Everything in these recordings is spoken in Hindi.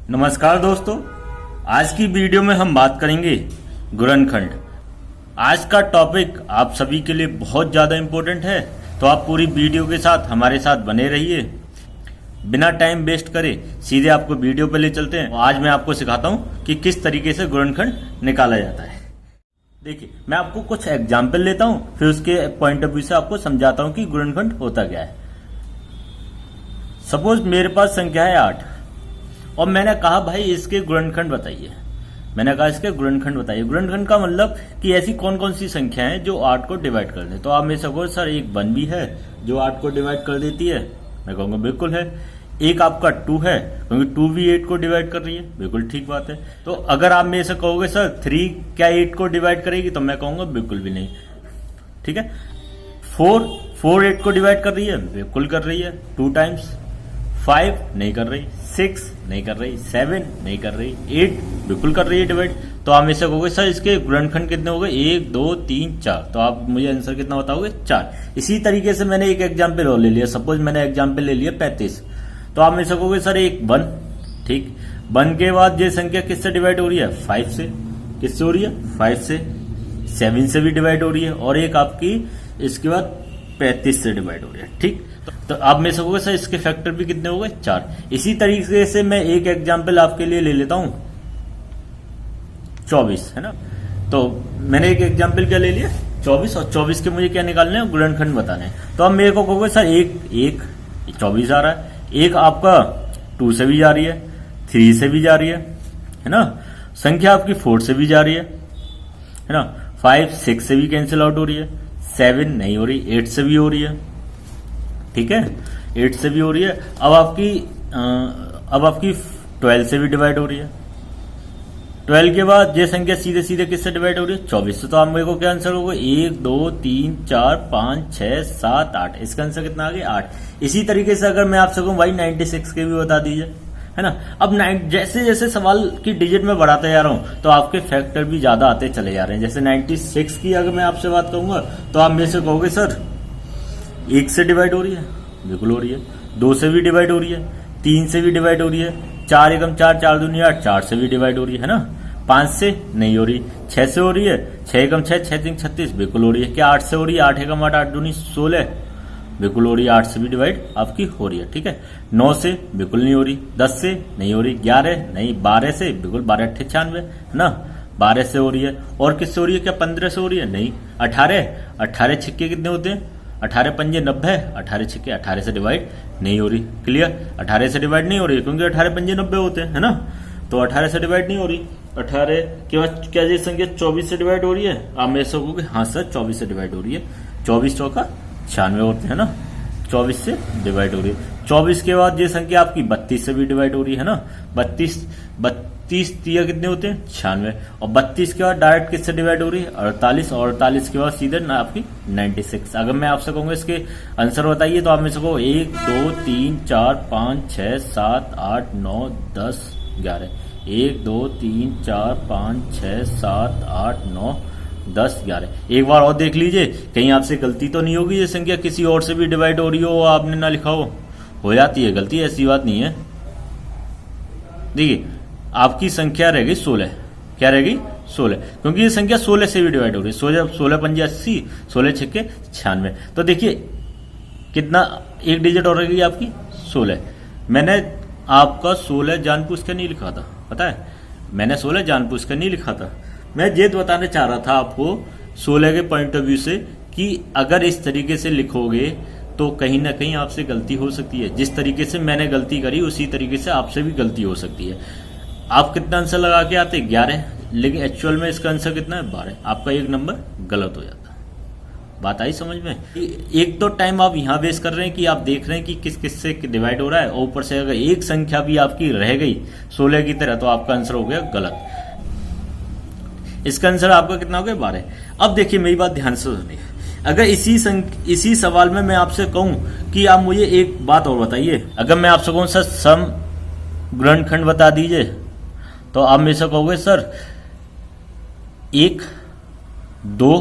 नमस्कार दोस्तों, आज की वीडियो में हम बात करेंगे गुणनखंड। आज का टॉपिक आप सभी के लिए बहुत ज़्यादा इम्पोर्टेंट है, तो आप पूरी वीडियो के साथ हमारे साथ बने रहिए। बिना टाइम वेस्ट करे सीधे आपको वीडियो पे ले चलते हैं। आज मैं आपको सिखाता हूँ कि किस तरीके से गुणनखंड निकाला जाता है। देखिए, मैं आपको कुछ एग्जाम्पल लेता हूँ, फिर उसके पॉइंट ऑफ व्यू से आपको समझाता हूँ कि गुणनखंड होता क्या है। सपोज मेरे पास संख्या है 8 और मैंने कहा भाई इसके गुणनखंड बताइए। मैंने कहा इसके गुणनखंड बताइए। गुणनखंड का मतलब कि ऐसी कौन कौन सी संख्या है जो 8 को डिवाइड कर दे। तो आप में सको सर एक 1 भी है जो 8 को डिवाइड कर देती है। मैं कहूँगा बिल्कुल है। एक आपका 2 है क्योंकि 2 भी 8 को डिवाइड कर रही है। बिल्कुल ठीक बात है। तो अगर आप मेरे से कहोगे सर 3 क्या 8 को डिवाइड करेगी, तो मैं कहूँगा बिल्कुल भी नहीं। ठीक है। 4 8 को डिवाइड कर रही है, बिल्कुल कर रही है 2 टाइम्स। 5 नहीं कर रही, 6 नहीं कर रही, 7 नहीं कर रही, 8 बिल्कुल कर रही है डिवाइड। तो आप ऐसे कहोगे सर इसके गुणनखंड कितने हो गए, 1 2 3 4। तो आप मुझे आंसर कितना बताओगे, 4। इसी तरीके से मैंने एक एग्जाम्पल और ले लिया। सपोज मैंने एग्जाम्पल ले लिया 35। तो आप ऐसे कहोगे सर एक 1, ठीक। 1 के बाद ये संख्या किससे डिवाइड हो रही है, 5 से। किससे हो रही है, 5 से। 7 से भी डिवाइड हो रही है और एक आपकी इसके बाद 35 से डिवाइड हो रही है। ठीक। तो आप में सकोगे सर इसके फैक्टर भी कितने हो गए, 4। इसी तरीके से मैं एक एग्जांपल आपके लिए ले लेता हूं 24, है ना। तो मैंने एक एग्जांपल क्या ले लिया 24, और 24 के मुझे क्या निकालने हैं, गुणनखंड बताने हैं। तो अब मेरे को कहोगे सर एक 24 आ रहा है, एक आपका 2 से भी जा रही है, 3 से भी जा रही है ना। संख्या आपकी 4 से भी जा रही है ना। 5 6 से भी कैंसिल आउट हो रही है, 7 नहीं हो रही, 8 से भी हो रही है। ठीक है, 8 से भी हो रही है। अब आपकी 12 से भी डिवाइड हो रही है। 12 के बाद ये संख्या सीधे सीधे किससे डिवाइड हो रही है, 24 से। तो आप मेरे को क्या आंसर होगा, 1 2 3 4 5 6 7 8। इसका आंसर कितना आ गया, 8। इसी तरीके से अगर मैं आपसे कहूँ भाई 96 के भी बता दीजिए, है ना। अब जैसे जैसे सवाल की डिजिट में बढ़ाते जा रहा हूं तो आपके फैक्टर भी ज्यादा आते चले जा रहे हैं। जैसे 96 की अगर मैं आपसे बात करूंगा तो आप मेरे से कहोगे सर 1 से डिवाइड हो रही है, बिल्कुल हो रही है। 2 से भी डिवाइड हो रही है, 3 से भी डिवाइड हो रही है, 4 एकम 4 4 दूनी 8, 4 से भी डिवाइड हो रही है ना। 5 से नहीं हो रही, 6 से हो रही है, 6 एकम 6 6 3 36 बिल्कुल हो रही है। क्या 8 से हो रही है, 8 एकम 8 8 दूनी 16 बिल्कुल हो रही है। 8 से भी डिवाइड आपकी हो रही है। ठीक है। 9 से बिल्कुल नहीं हो रही, 10 से नहीं हो रही, 11 नहीं, 12 से बिल्कुल, 12 8 96 है ना, 12 से हो रही है। और किससे हो रही है, क्या 15 से हो रही है, नहीं। 18 छिक्के कितने होते हैं, 18 पंजे 90, 18 छिक्के 18 से डिवाइड नहीं हो रही। क्लियर, 18 से डिवाइड नहीं हो रही क्योंकि 18 पंजे 90 होते हैं, है ना। तो 18 से डिवाइड नहीं हो रही। 18 के बाद क्या ये संख्या 24 से डिवाइड हो रही है। आप मेरे से कहोगे हाँ सर 24 से डिवाइड हो रही है। 24 चौका 96 होते हैं ना, 24 से डिवाइड हो रही है। 24 के बाद ये संख्या आपकी 32 से भी डिवाइड हो रही है ना। 32 तीया कितने होते हैं, 96। और 32 के बाद डायरेक्ट किससे डिवाइड हो रही है, 48। और 48 के बाद सीधे ना आपकी 96। अगर मैं आपसे कहूंगा इसके आंसर बताइए तो आप में से कहो 1 2 3 4 5 6 7 8 9 10 11। 1 2 3 4 5 6 7 8 9 10 11। एक बार और देख लीजिए कहीं आपसे गलती तो नहीं होगी, ये संख्या किसी और से भी डिवाइड हो रही हो, आपने ना लिखा हो जाती है गलती, ऐसी बात नहीं है। देखिए आपकी संख्या रह गई 16। क्या रह गई, 16, क्योंकि ये संख्या 16 से भी डिवाइड हो रही है। 16 पंजे 80, 16 छिक्के 96। तो देखिए कितना, एक डिजिट और रह गई आपकी 16। मैंने आपका 16 जानबूझ कर नहीं लिखा था, पता है। मैंने 16 जानबूझ कर नहीं लिखा था। मैं ये बताना चाह रहा था आपको 16 के पॉइंट ऑफ व्यू से कि अगर इस तरीके से लिखोगे तो कहीं ना कहीं आपसे गलती हो सकती है। जिस तरीके से मैंने गलती करी उसी तरीके से आपसे भी गलती हो सकती है। आप कितना आंसर लगा के आते, 11, लेकिन एक्चुअल में इसका आंसर कितना है, 12। आपका एक नंबर गलत हो जाता है। बात आई समझ में। एक तो टाइम आप यहाँ वेस्ट कर रहे हैं कि आप देख रहे हैं कि किस किस से डिवाइड हो रहा है, और ऊपर से अगर एक संख्या भी आपकी रह गई 16 की तरह तो आपका आंसर हो गया गलत। इसका आंसर आपका कितना हो गया, 12। अब देखिए मेरी बात ध्यान से सुनिए। अगर इसी सवाल में मैं आपसे कहूं कि आप मुझे एक बात और बताइए, अगर मैं आपसे कहूं सर सम गुणनखंड बता दीजिए, तो आप मेरे से कहोगे सर 1 2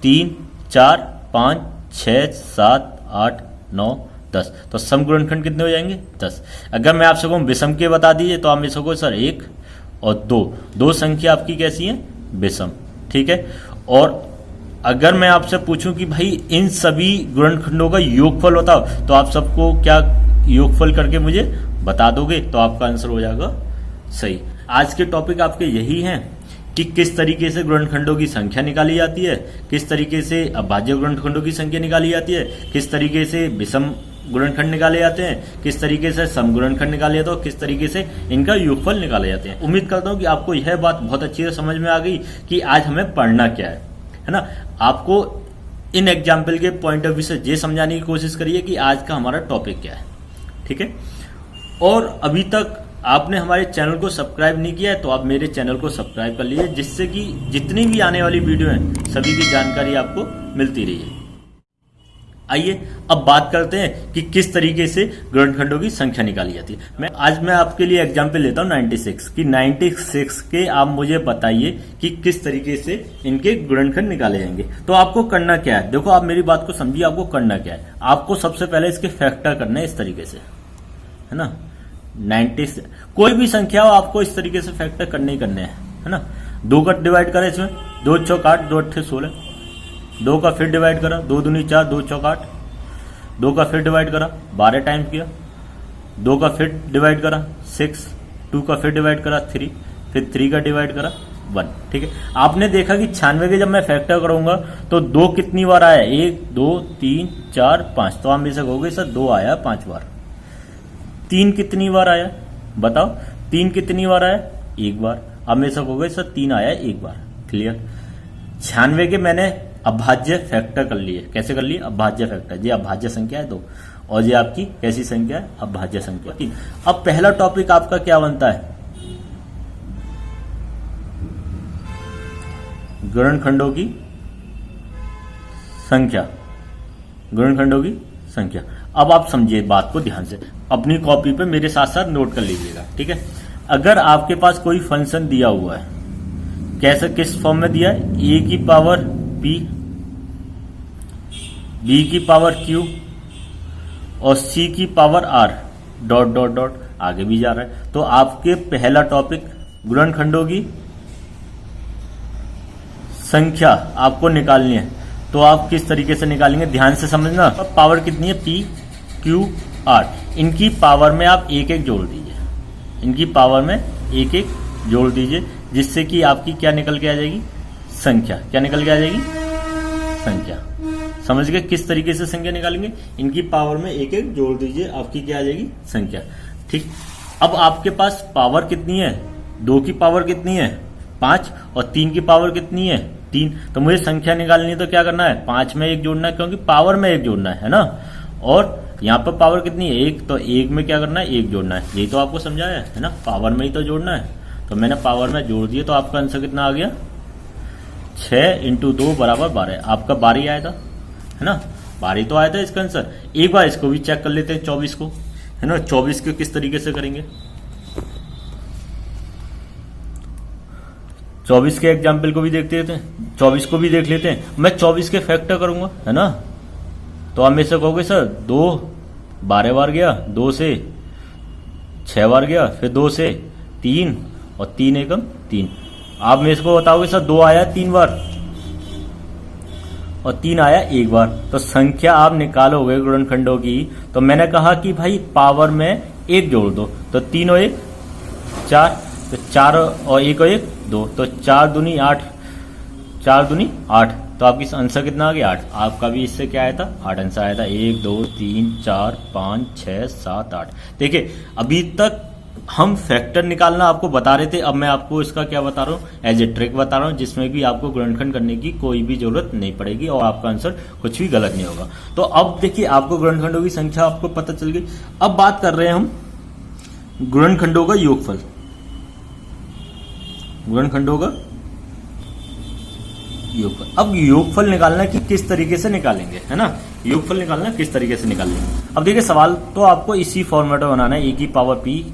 3 4 5 6 7 8 9 10। तो सम गुणनखंड कितने हो जाएंगे 10। अगर मैं आपसे कहूँ विषम के बता दीजिए तो आप में सको सर 1 और 2, दो संख्या आपकी कैसी है विषम, ठीक है। और अगर मैं आपसे पूछूं कि भाई इन सभी गुणनखंडों का योगफल बताओ तो आप सबको क्या योगफल करके मुझे बता दोगे, तो आपका आंसर हो जाएगा सही। आज के टॉपिक आपके यही हैं कि किस तरीके से गुणनखंडों की संख्या निकाली जाती है, किस तरीके से अभाज्य गुणनखंडों की संख्या निकाली जाती है, किस तरीके से विषम गुणनखंड निकाले जाते हैं, किस तरीके से सम गुणनखंड निकाले जाते हैं, किस तरीके से इनका योगफल निकाले जाते हैं। उम्मीद करता हूं कि आपको यह बात बहुत अच्छी से समझ में आ गई कि आज हमें पढ़ना क्या है ना। आपको इन एग्जाम्पल के पॉइंट ऑफ व्यू से ये समझाने की कोशिश करिए कि आज का हमारा टॉपिक क्या है, ठीक है। और अभी तक आपने हमारे चैनल को सब्सक्राइब नहीं किया है तो आप मेरे चैनल को सब्सक्राइब कर लीजिए, जिससे कि जितनी भी आने वाली वीडियो हैं सभी की जानकारी आपको मिलती रही है। आइए अब बात करते हैं कि किस तरीके से गुणनखंडों की संख्या निकाली जाती है। आज मैं आपके लिए एग्जांपल लेता हूं 96 कि 96 के आप मुझे बताइए कि किस तरीके से इनके गुणनखंड निकाले जाएंगे। तो आपको करना क्या है, देखो आप मेरी बात को समझिए, आपको करना क्या है, आपको सबसे पहले इसके फैक्टर करना है इस तरीके से, है ना। 90 कोई भी संख्या हो आपको इस तरीके से फैक्टर करने ही करने हैं, है ना। 2 का डिवाइड करें इसमें, 2 चौक 8, 2 अट्ठे 16, 2 का फिर डिवाइड करा, 2 दूनी 4, 2 चौक 8, 2 का फिर डिवाइड करा 12 टाइम्स किया, 2 का फिर डिवाइड करा 6, 2 का फिर डिवाइड करा 3, फिर 3 का डिवाइड करा 1, ठीक है। आपने देखा कि 96 के जब मैं फैक्टर करूंगा तो 2 कितनी बार आया, 1 2 3 4 5, तो आप में से कहोगे सर 2 आया 5 बार। 3 कितनी बार आया बताओ, 3 कितनी बार आया 1 बार। अब में से कहोगे सर 3 आया 1 बार, क्लियर। 96 के मैंने अभाज्य फैक्टर कर लिए, कैसे कर लिए, अभाज्य फैक्टर। ये अभाज्य संख्या है 2 और ये आपकी कैसी संख्या है, अभाज्य संख्या 3। अब पहला टॉपिक आपका क्या बनता है, गुणनखंडों की संख्या, गुणनखंडों की संख्या। अब आप समझिए बात को ध्यान से, अपनी कॉपी पे मेरे साथ साथ नोट कर लीजिएगा, ठीक है। अगर आपके पास कोई फंक्शन दिया हुआ है, कैसे किस फॉर्म में दिया है, ए की पावर पी, बी की पावर क्यू और सी की power R dot dot dot आगे भी जा रहा है, तो आपके पहला टॉपिक गुणनखंडों की संख्या आपको निकालनी है। तो आप किस तरीके से निकालेंगे ध्यान से समझना। पावर कितनी है, पी क्यू आर, इनकी पावर में आप एक एक जोड़ दीजिए, इनकी पावर में एक एक जोड़ दीजिए, जिससे कि आपकी क्या निकल के आ जाएगी, संख्या। क्या निकल के आ जाएगी, संख्या। समझ गए किस तरीके से संख्या निकालेंगे, इनकी पावर में एक एक जोड़ दीजिए, आपकी क्या आ जाएगी, संख्या, ठीक। अब आपके पास पावर कितनी है, 2 की पावर कितनी है 5 और 3 की पावर कितनी है 3। तो मुझे संख्या निकालनी है तो क्या करना है, 5 में 1 जोड़ना है, क्योंकि पावर में 1 जोड़ना है ना। और यहाँ पर पावर कितनी है 1, तो 1 में क्या करना है, 1 जोड़ना है। यही तो आपको समझाया है ना, पावर में ही तो जोड़ना है। तो मैंने पावर में जोड़ दिया, तो आपका आंसर कितना आ गया, 6 × 2 बराबर 12। आपका 12 आया था, है ना, 12 तो आया था इसका आंसर। एक बार इसको भी चेक कर लेते हैं 24 को, है ना। 24 को किस तरीके से करेंगे, 24 के एग्जाम्पल को भी देखते हैं, 24 को भी देख लेते हैं। मैं 24 के फैक्टर करूंगा, है ना। तो आप में से कहोगे सर 2 12 बार गया, 2 से 6 बार गया, फिर 2 से 3 और 3 एकम 3। आप में इसको बताओगे सर 2 आया 3 बार और 3 आया 1 बार। तो संख्या आप निकालोगे गुणनखंडों की, तो मैंने कहा कि भाई पावर में 1 जोड़ दो, तो 3 और 1 4, तो 4 और 1 और 1 2, तो 4 दूनी 8, 4 दूनी 8। तो आपकी आंसर कितना आ गया 8। आपका भी इससे क्या आया था 8 आंसर आया था। 1 2 3 4 5 6 7 8। देखिए अभी तक हम फैक्टर निकालना आपको बता रहे थे, अब मैं आपको इसका क्या बता रहा हूँ, एज ए ट्रिक बता रहा हूँ, जिसमें भी आपको गुणनखंड करने की कोई भी जरूरत नहीं पड़ेगी और आपका आंसर कुछ भी गलत नहीं होगा। तो अब देखिए आपको गुणनखंडों की संख्या आपको पता चल गई। अब बात कर रहे हैं हम गुणनखंडों का योगफल, गुणनखंडों का योगफल। अब योगफल निकालना कि किस तरीके से निकालेंगे, है ना, योगफल निकालना किस तरीके से निकालेंगे। अब देखिए सवाल तो आपको इसी फॉर्मेट में बनाना है, ए की पावर पी,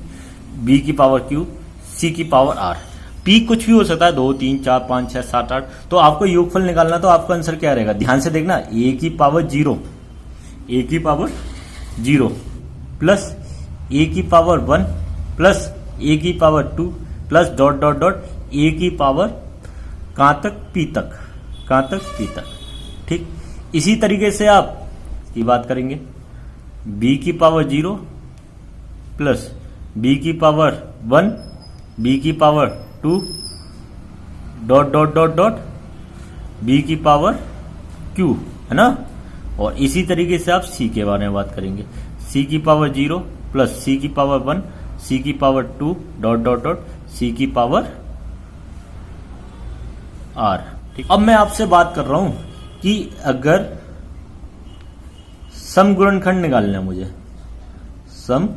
बी की पावर क्यू, सी की पावर आर। पी कुछ भी हो सकता है, 2 3 4 5 6 7 8। तो आपको योगफल निकालना, तो आपका आंसर क्या रहेगा, ध्यान से देखना, ए की पावर 0, ए की पावर 0 प्लस ए की पावर 1 प्लस ए की power 2 plus dot dot dot A की पावर कहां तक पी तक, ठीक। इसी तरीके से आप की बात करेंगे b की पावर 0 प्लस b की पावर 1 b की power 2 dot dot dot dot b की पावर q, है ना। और इसी तरीके से आप c के बारे में बात करेंगे, c की पावर 0 प्लस c की पावर 1 c की power 2 dot dot dot c की पावर r, ठीक। अब मैं आपसे बात कर रहा हूं कि अगर सम गुणनखंड निकालना है मुझे, सम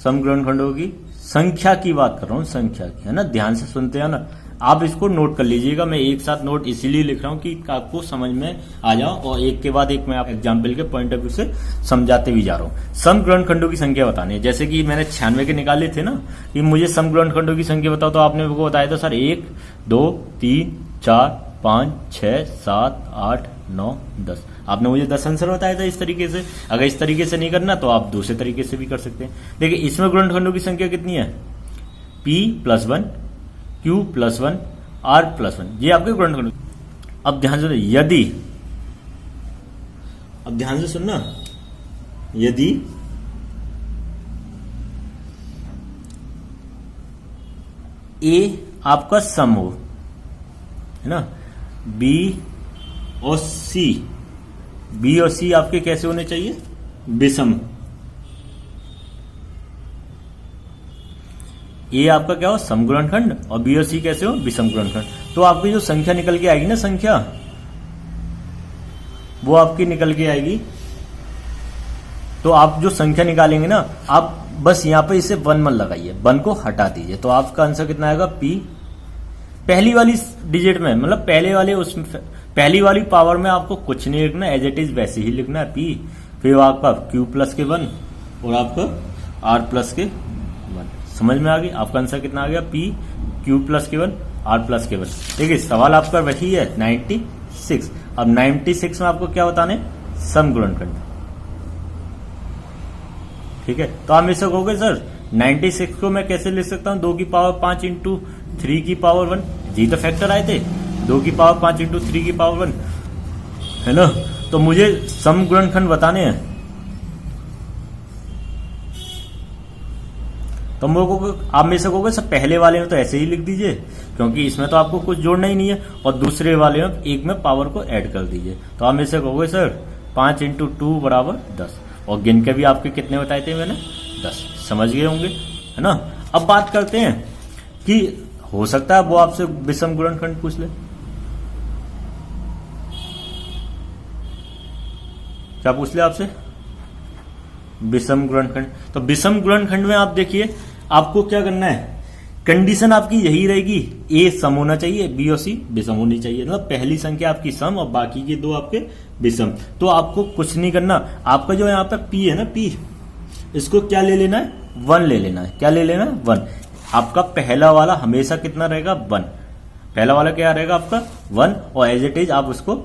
गुणनखंडों की संख्या की बात कर रहा हूं, संख्या की, है ना। ध्यान से सुनते हैं ना, आप इसको नोट कर लीजिएगा। मैं एक साथ नोट इसीलिए लिख रहा हूं कि आपको समझ में आ जाओ, और एक के बाद एक मैं आप एग्जाम्पल के पॉइंट ऑफ व्यू से समझाते भी जा रहा हूं। सम गुणनखंडों की संख्या बतानी है, जैसे कि मैंने 96 के निकाले थे ना, कि मुझे सम गुणनखंडों की संख्या बताओ, तो आपने मेरे को बताया था सर 1 2 3 4 5 6 7 8 9 10। आपने मुझे 10 आंसर बताया था इस तरीके से। अगर इस तरीके से नहीं करना तो आप दूसरे तरीके से भी कर सकते हैं। देखिए इसमें गुणनखंडों की संख्या कितनी है, p plus 1 q plus 1 r plus 1, ये आपके गुणनखंड। अब ध्यान से सुनना, यदि a आपका सम हो, है ना, b और c आपके कैसे होने चाहिए, विषम। ए आपका क्या हो, सम गुणनखंड, और बी और सी कैसे हो, विषम गुणनखंड। तो आपकी जो संख्या निकल के आएगी ना, संख्या वो आपकी निकल के आएगी। तो आप जो संख्या निकालेंगे ना, आप बस यहां पे इसे 1 मत लगाइए, 1 को हटा दीजिए, तो आपका आंसर कितना आएगा, p। पहली वाली डिजिट में, मतलब पहली वाली पावर में आपको कुछ नहीं लिखना, एज इट इज वैसे ही लिखना है, p। फिर आपका q प्लस के 1 और आपका r प्लस के 1। समझ में आ गई, आपका आंसर कितना आ गया, p q प्लस के 1 r प्लस के 1। देखिए सवाल आपका वही है 96। अब 96 में आपको क्या बताने, सम गुणनखंड, ठीक है। तो आप इसे कहोगे सर 96 को मैं कैसे लिख सकता हूं, 2 की पावर 5 इंटू 3 की पावर 1, जी तो फैक्टर आए थे, 2 की पावर 5 इंटू 3 की पावर 1, है ना। तो मुझे सम गुणनखंड बताने हैं, तो आप में से कहोगे सर पहले वाले में तो ऐसे ही लिख दीजिए, क्योंकि इसमें तो आपको कुछ जोड़ना ही नहीं है, और दूसरे वाले में एक में पावर को ऐड कर दीजिए। तो आप में से कहोगे सर 5 इंटू 2 बराबर 10, और गिन के भी आपके कितने बताए थे मैंने, 10। समझ गए होंगे, है ना। अब बात करते हैं कि हो सकता है वो आपसे विषम गुणनखंड पूछ ले। क्या पूछ ले आपसे, विषम गुणनखंड। तो विषम गुणनखंड में आप देखिए आपको क्या करना है, कंडीशन आपकी यही रहेगी, ए सम होना चाहिए, बी और सी विषम होनी चाहिए। मतलब पहली संख्या आपकी सम और बाकी के 2 आपके विषम। तो आपको कुछ नहीं करना, आपका जो यहाँ पे पी है ना, पी, इसको क्या ले लेना है, 1 ले लेना है। क्या ले लेना है, 1। आपका पहला वाला हमेशा कितना रहेगा, 1। पहला वाला क्या रहेगा आपका 1, और एज इट इज आप उसको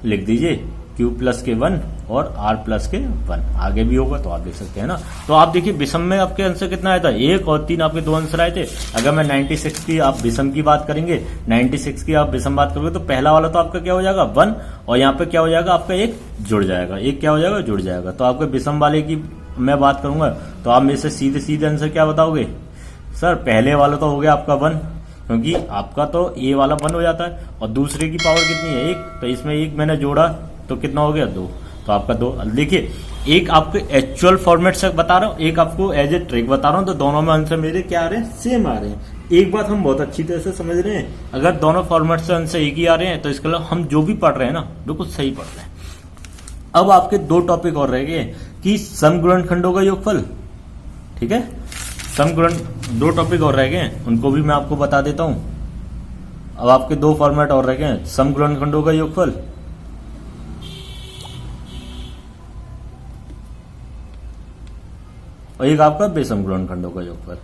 लिख दीजिए q प्लस के 1 और r प्लस के 1। आगे भी होगा तो आप लिख सकते हैं ना। तो आप देखिए विषम में आपके आंसर कितना आया था, 1 और 3 आपके 2 आंसर आए थे। अगर मैं 96 की आप विषम की बात करेंगे, 96 की आप विषम बात करोगे, तो पहला वाला तो आपका क्या हो जाएगा 1, और यहाँ पे क्या हो जाएगा आपका 1 जुड़ जाएगा, 1 क्या हो जाएगा, जुड़ जाएगा। तो आपके विषम वाले की मैं बात करूंगा, तो आप मेरे से सीधे सीधे आंसर क्या बताओगे, सर पहले वाला तो हो गया आपका 1, क्योंकि आपका तो ए वाला 1 हो जाता है, और दूसरे की पावर कितनी है 1, तो इसमें 1 मैंने जोड़ा तो कितना हो गया 2, तो आपका 2। देखिए एक आपको एक्चुअल फॉर्मेट से बता रहा हूं, एक आपको एज ए ट्रिक बता रहा हूं, तो दोनों में आंसर मेरे क्या आ रहे हैं, सेम आ रहे हैं। एक बात हम बहुत अच्छी तरह से समझ रहे हैं, अगर दोनों फॉर्मेट से आंसर एक ही आ रहे हैं तो इसका मतलब हम जो भी पढ़ रहे हैं ना बिल्कुल सही पढ़ रहे हैं। अब आपके 2 टॉपिक और रह गए कि सम गुणनखंडों का योगफल, ठीक है, सम गुणन 2 टॉपिक और रह गए, उनको भी मैं आपको बता देता हूं। अब आपके 2 फॉर्मेट और रह गए, सम गुणनखंडों का योगफल और एक आपका विषम गुणनखंडों का योगफल।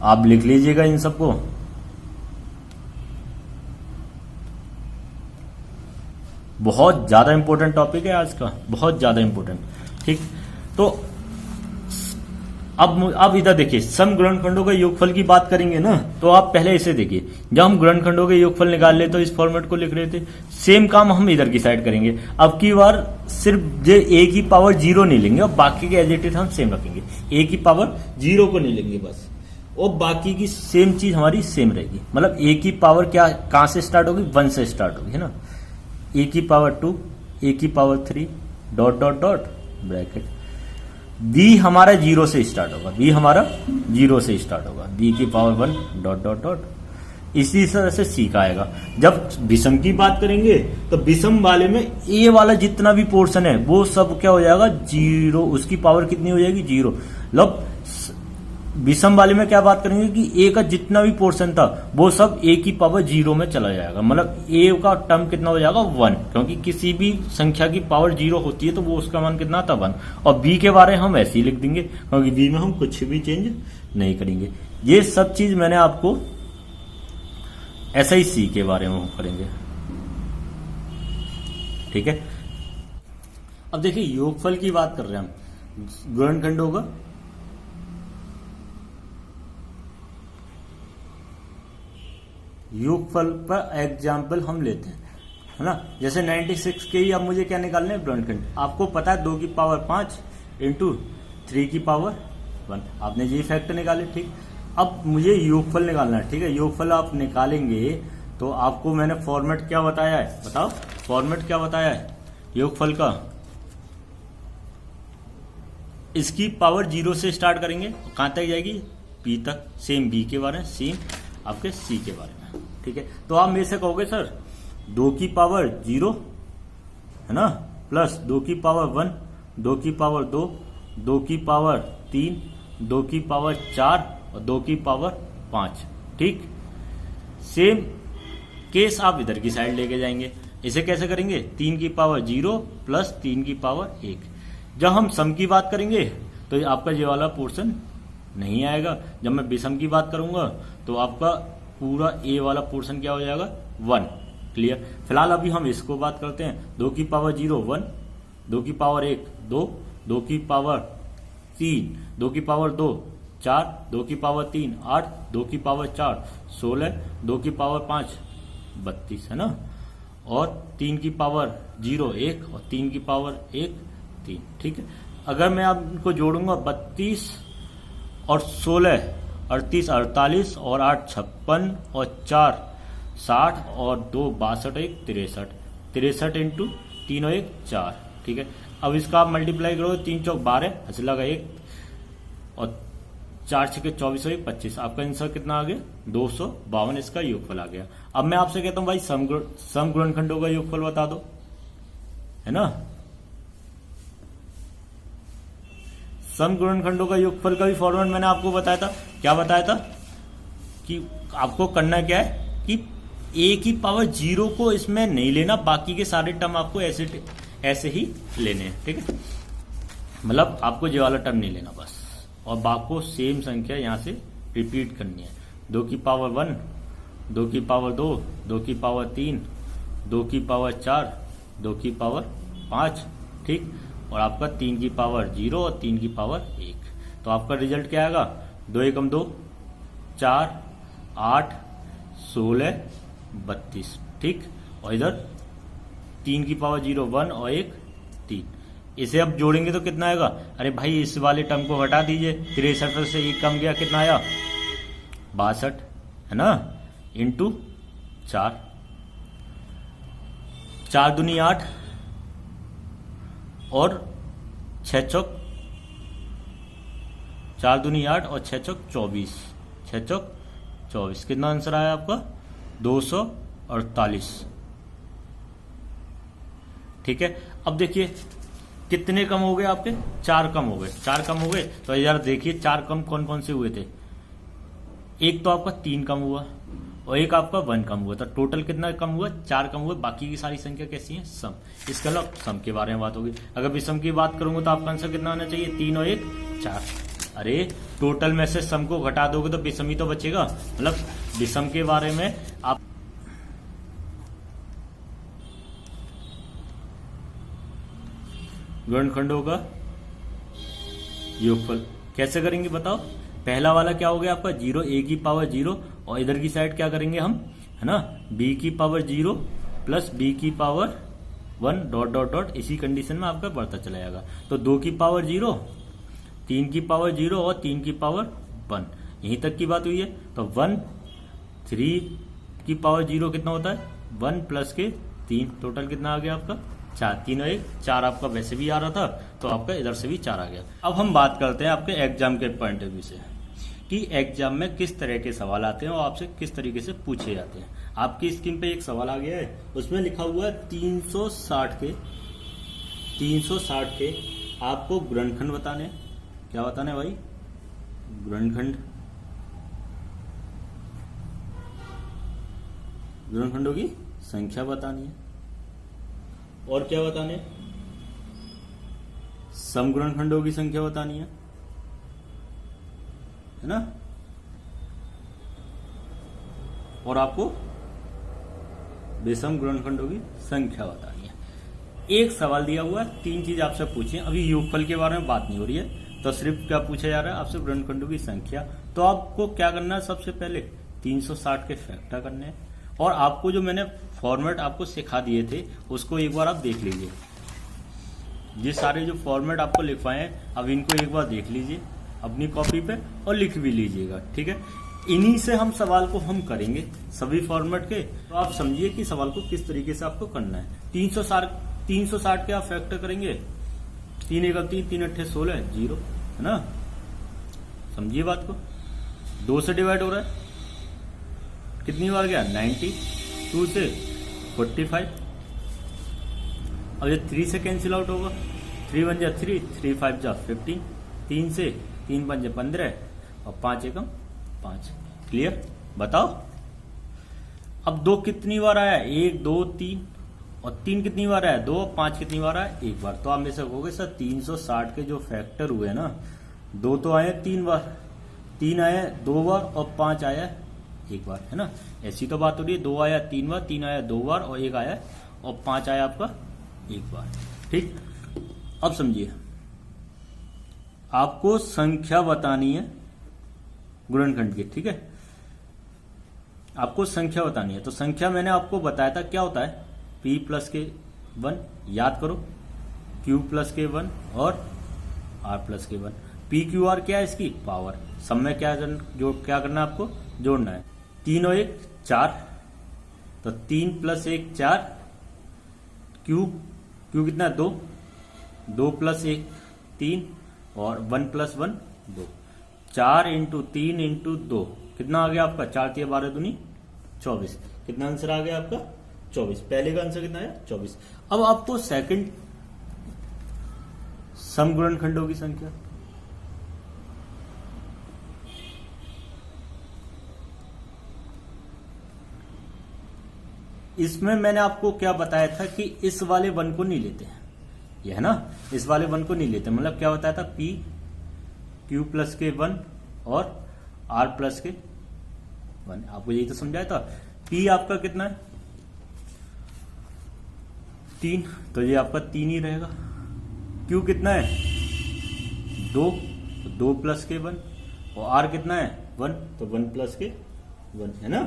आप लिख लीजिएगा इन सबको। बहुत ज्यादा इंपॉर्टेंट टॉपिक है आज का, बहुत ज्यादा इंपॉर्टेंट। ठीक, तो अब इधर देखिए, सम गुणनखंडों के योगफल की बात करेंगे ना, तो आप पहले इसे देखिए। जब हम गुणनखंडों के योगफल निकाल ले तो इस फॉर्मेट को लिख रहे थे, सेम काम हम इधर की साइड करेंगे। अब की बार सिर्फ ए की पावर 0 नहीं लेंगे और बाकी के एज इट इज हम सेम रखेंगे। ए की पावर 0 को नहीं लेंगे बस, और बाकी की सेम चीज हमारी सेम रहेगी। मतलब ए की पावर क्या कहां से स्टार्ट होगी, 1 से स्टार्ट होगी, है ना। ए की पावर 2, ए की power 3 dot dot dot bracket. B हमारा 0 से स्टार्ट होगा, बी हमारा 0 से स्टार्ट होगा, बी की पावर 1 डॉट डॉट डॉट। इसी तरह से सी का आएगा। जब विषम की बात करेंगे तो विषम वाले में ए वाला जितना भी पोर्शन है वो सब क्या हो जाएगा, 0। उसकी पावर कितनी हो जाएगी, 0। मतलब विषम वाले में क्या बात करेंगे कि ए का जितना भी पोर्शन था वो सब ए की पावर 0 में चला जाएगा। मतलब ए का टर्म कितना हो जाएगा, 1, क्योंकि किसी भी संख्या की पावर 0 होती है तो वो उसका मान कितना था, 1। और बी के बारे में हम ऐसे ही लिख देंगे क्योंकि बी में हम कुछ भी चेंज नहीं करेंगे। ये सब चीज मैंने आपको ऐसा ही सी के बारे में हम करेंगे, ठीक है। अब देखिए योगफल की बात कर रहे हैं हम, गुणनखंडों का योगफल पर एग्जाम्पल हम लेते हैं, है ना। जैसे 96 के ही अब मुझे क्या निकालने हैं, गुणनखंड। आपको पता है 2 की पावर 5 इंटू 3 की पावर 1, आपने ये फैक्टर निकाले, ठीक। अब मुझे योगफल निकालना है, ठीक है। योगफल आप निकालेंगे तो आपको मैंने फॉर्मेट क्या बताया है, बताओ फॉर्मेट क्या बताया है योगफल का। इसकी पावर 0 से स्टार्ट करेंगे, कहां तक जाएगी, पी तक। सेम बी के बारे में, सेम आपके सी के बारे में, ठीक है। तो आप मेरे से कहोगे सर 2 की पावर 0, है ना, प्लस 2 की पावर 1, 2 की पावर 2, 2 की पावर 3, 2 की पावर 4 और 2 की पावर 5, ठीक। सेम केस आप इधर की साइड लेके जाएंगे। इसे कैसे करेंगे, 3 की पावर 0 प्लस 3 की पावर 1। जब हम सम की बात करेंगे तो आपका ये वाला पोर्शन नहीं आएगा। जब मैं विषम की बात करूंगा तो आपका पूरा ए वाला पोर्शन क्या हो जाएगा, 1। क्लियर। फिलहाल अभी हम इसको बात करते हैं। 2 की पावर 0 1, 2 की पावर 1 2, 2 की पावर 3, 2 की पावर 2 4, 2 की पावर 3 8, 2 की पावर 4 16, 2 की पावर 5 32, है ना। और 3 की पावर 0 1 और 3 की पावर 1 3, ठीक है। अगर मैं आप इनको जोड़ूंगा 32 और 16 38 48 और 8 56 और 4 60 और 2 62 1 63, 63 इंटू 3 और 1 4, ठीक है। अब इसका आप मल्टीप्लाई करोगे, 3 चौक 12 हंस लगा 1 और 4 छके 24 और 1 25। आपका आंसर कितना आ गया, 252। इसका योगफल आ गया। अब मैं आपसे कहता हूं भाई सम गुणनखंडों का योगफल बता दो, है ना। सम गुणनखंडों का योगफल का भी फॉर्मूला मैंने आपको बताया था। क्या बताया था कि आपको करना क्या है कि ए की पावर 0 को इसमें नहीं लेना, बाकी के सारे टर्म आपको ऐसे ही लेने हैं, ठीक है। मतलब आपको ये वाला टर्म नहीं लेना बस, और बाकी सेम संख्या यहां से रिपीट करनी है। 2 की पावर 1, 2 की पावर 2, 2 की पावर 3, 2 की पावर 4, 2 की पावर 5, ठीक। और आपका 3 की पावर 0 और 3 की पावर 1। तो आपका रिजल्ट क्या आएगा, 2 एकम 2 4 8 16 32, ठीक। और इधर 3 की पावर 0 1 और 1 3। इसे अब जोड़ेंगे तो कितना आएगा, अरे भाई इस वाले टर्म को हटा दीजिए, 63 से 1 कम गया, कितना आया 62, है ना, इंटू 4, 4 दूनी 8 और 6 चौक 4 दूनी 8 और 6 चौक 24, 6 चौक 24। कितना आंसर आया आपका, 248, ठीक है। अब देखिए कितने कम हो गए आपके, 4 कम हो गए, 4 कम हो गए। तो यार देखिए 4 कम कौन कौन से हुए थे, एक तो आपका 3 कम हुआ और एक आपका 1 कम हुआ। तो टोटल कितना कम हुआ, 4 कम हुए। बाकी की सारी संख्या कैसी है, सम। इसके अलावा सम के बारे में बात होगी। अगर विषम की बात करूंगा तो आपका आंसर कितना आना चाहिए, 3 और 1 4। अरे टोटल में से सम को घटा दोगे तो विषम ही तो बचेगा। मतलब विषम के बारे में आप गुणनखंडों का योगफल। कैसे करेंगे बताओ? पहला वाला क्या हो गया आपका 0 a की पावर 0 और इधर की साइड क्या करेंगे हम, है ना, b की पावर 0 प्लस b की पावर 1 डॉट डॉट डॉट, इसी कंडीशन में आपका बढ़ता चला जाएगा। तो 2 की पावर 0, 3 की पावर 0 और 3 की पावर 1, यहीं तक की बात हुई है। तो 1, 3 की पावर 0 कितना होता है 1 प्लस के 3, टोटल कितना आ गया आपका 4, 3 और 1 4 आपका वैसे भी आ रहा था, तो आपका इधर से भी 4 आ गया। अब हम बात करते हैं आपके एग्जाम के पॉइंट ऑफ व्यू से कि एग्जाम में किस तरह के सवाल आते हैं और आपसे किस तरीके से पूछे जाते हैं। आपकी स्क्रीन पे एक सवाल आ गया है, उसमें लिखा हुआ है 360 के आपको गुणनखंड बताने। क्या बताने भाई? गुणनखंड, गुणनखंडों की संख्या बतानी है। और क्या बताने? समगुणनखंडों की संख्या बतानी है ना, और आपको विषम गुणनखंडों की संख्या बतानी है। एक सवाल दिया हुआ है, 3 चीज आपसे पूछे। अभी योगफल के बारे में बात नहीं हो रही है, तो सिर्फ क्या पूछा जा रहा है आपसे गुणनखंडों की संख्या। तो आपको क्या करना है, सबसे पहले 360 के फैक्टर करने हैं, और आपको जो मैंने फॉर्मेट आपको सिखा दिए थे उसको एक बार आप देख लीजिए। ये सारे जो फॉर्मेट आपको लिखवाए हैं, अब इनको एक बार देख लीजिए अपनी कॉपी पे और लिख भी लीजिएगा, ठीक है। इन्हीं से हम सवाल को हम करेंगे सभी फॉर्मेट के। तो आप समझिए कि सवाल को किस तरीके से आपको करना है। 360 के आप फैक्टर करेंगे, 3 1 3, 3 8 16 0, है ना। समझिए बात को। 2 से डिवाइड हो रहा है, कितनी बार गया 90, 2 से 45। अब ये 3 से कैंसिल आउट होगा, 3 1 जा 3, 3 5 जा 15, 3 से 3 5 जा 15 और 5 1 5। क्लियर? बताओ अब 2 कितनी बार आया, 1 2 3, और 3 कितनी बार आया 2, 5 कितनी बार आया 1 बार। तो आप में से कहोगे सर 360 के जो फैक्टर हुए ना, 2 तो आए 3 बार, 3 आया 2 बार और 5 आया 1 बार, है ना। ऐसी तो बात हो रही है, 2 आया 3 बार, 3 आया 2 बार और 1 आया, और 5 आया आपका 1 बार। ठीक, अब समझिए, आपको संख्या बतानी है गुणनखंड की, ठीक है। आपको संख्या बतानी है, तो संख्या मैंने आपको बताया था क्या होता है, p प्लस के 1, याद करो, q प्लस के 1 और r प्लस के 1। p q r क्या है, इसकी पावर। सब में क्या करना है आपको, जोड़ना है। 3 और 1 4, तो 3 प्लस 1 4, q कितना है 2, 2 प्लस 1 3, और 1 प्लस 1 2, 4 इंटू 3 इंटू 2 कितना आ गया आपका, 4 3 12 दूनी 24। कितना आंसर आ गया आपका 24। पहले का आंसर कितना है 24। अब आपको सेकंड समगुणनखंडों की संख्या, इसमें मैंने आपको क्या बताया था कि इस वाले 1 को नहीं लेते हैं, ये है ना, इस वाले 1 को नहीं लेते। मतलब क्या बताया था, p q प्लस के 1 और r प्लस के 1। आपको यही तो समझाया था। p आपका कितना है 3, तो ये आपका 3 ही रहेगा। q कितना है 2, तो 2 प्लस के 1, और r कितना है 1, तो 1 प्लस के 1, है ना।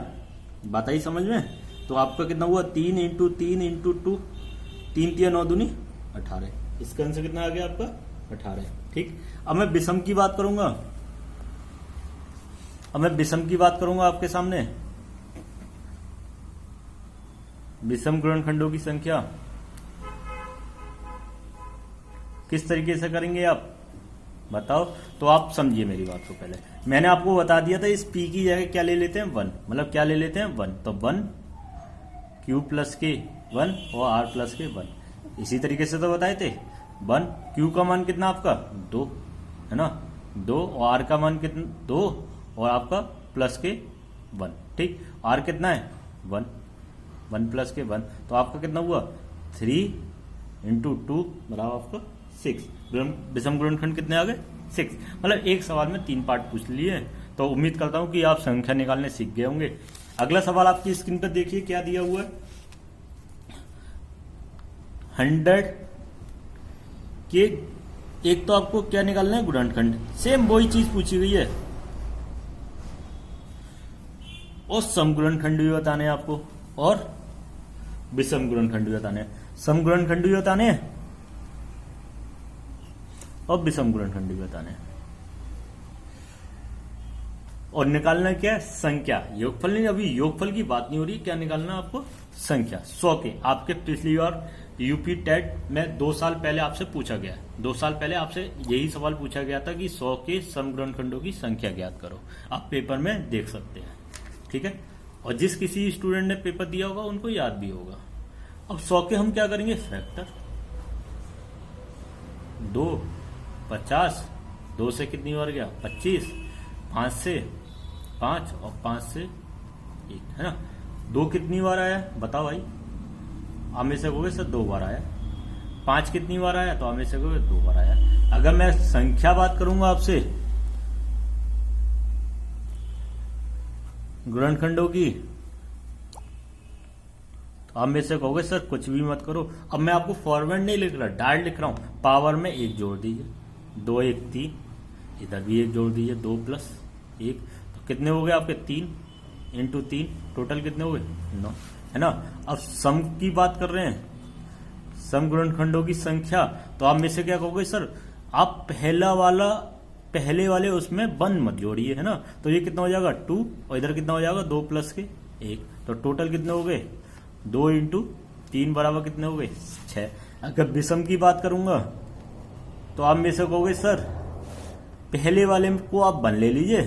बात आई समझ में। तो आपका कितना हुआ 3 इंटू 3 इंटू 2, 3 3 9 दूनी 18। इसका आंसर कितना आ गया आपका 18। ठीक, अब मैं विषम की बात करूंगा, आपके सामने। विषम गुणनखंडों की संख्या किस तरीके से करेंगे आप बताओ। तो आप समझिए मेरी बात को। पहले मैंने आपको बता दिया था, इस p की जगह क्या ले लेते हैं 1, मतलब क्या ले लेते हैं 1, तो 1 q प्लस के 1 और r प्लस के 1। इसी तरीके से तो बताए थे। 1 q का मान कितना आपका 2, है ना, 2, और r का मान कितना 2, और आपका प्लस के 1। ठीक, r कितना है 1, 1 प्लस के 1, तो आपका कितना हुआ 3 इंटू 2 बराबर आपका 6। विषम गुणनखंड कितने आ गए 6। मतलब एक सवाल में 3 पार्ट पूछ लिए। तो उम्मीद करता हूं कि आप संख्या निकालने सीख गए होंगे। अगला सवाल आपकी स्क्रीन पर देखिए क्या दिया हुआ है। 100 कि एक तो आपको क्या निकालना है, गुणनखंड, सेम वही चीज पूछी गई है, और समगुणनखंड भी बताने हैं आपको, और विषम गुणनखंड भी बताने हैं। समगुणनखंड भी बताने हैं और विषम गुणनखंड भी बताने हैं। और निकालना क्या है, संख्या, योगफल नहीं, अभी योगफल की बात नहीं हो रही, क्या निकालना आपको, संख्या। 100 के आपके पिछली बार यूपी टेट में 2 साल पहले आपसे पूछा गया, 2 साल पहले आपसे यही सवाल पूछा गया था कि 100 के समगुणनखंडों की संख्या ज्ञात करो। आप पेपर में देख सकते हैं, ठीक है। और जिस किसी स्टूडेंट ने पेपर दिया होगा उनको याद भी होगा। अब 100 के हम क्या करेंगे, फैक्टर, 2, 50, 2 से कितनी बार गया, 25, 5 से 5 और 5 से 1, है ना। 2 कितनी बार आया बताओ भाई, आप में से कहोगे सर 2 बार आया। 5 कितनी बार आया, तो आप में से कहोगे 2 बार आया। अगर मैं संख्या बात करूंगा आपसे गुणनखंडों की, तो आप में से कहोगे सर कुछ भी मत करो। अब मैं आपको फॉरवर्ड नहीं लिख रहा, डायरेक्ट लिख रहा हूं। पावर में 1 जोड़ दीजिए, 2 1 3, इधर भी 1 जोड़ दीजिए, 2 + 1, तो कितने हो गए आपके, 3 × 3, टोटल कितने हो गए, 9, है ना। अब सम की बात कर रहे हैं, सम गुणनखंडों की संख्या, तो आप में से क्या कहोगे, सर आप पहले वाले उसमें 1 मत जोड़िए, है ना। तो ये कितना हो जाएगा, 2, और इधर कितना हो जाएगा, 2 + 1, तो टोटल कितने हो गए, 2 × 3 बराबर कितने हो गए, 6। अगर विषम की बात करूंगा तो आप में से कहोगे सर पहले वाले को आप 1 ले लीजिए,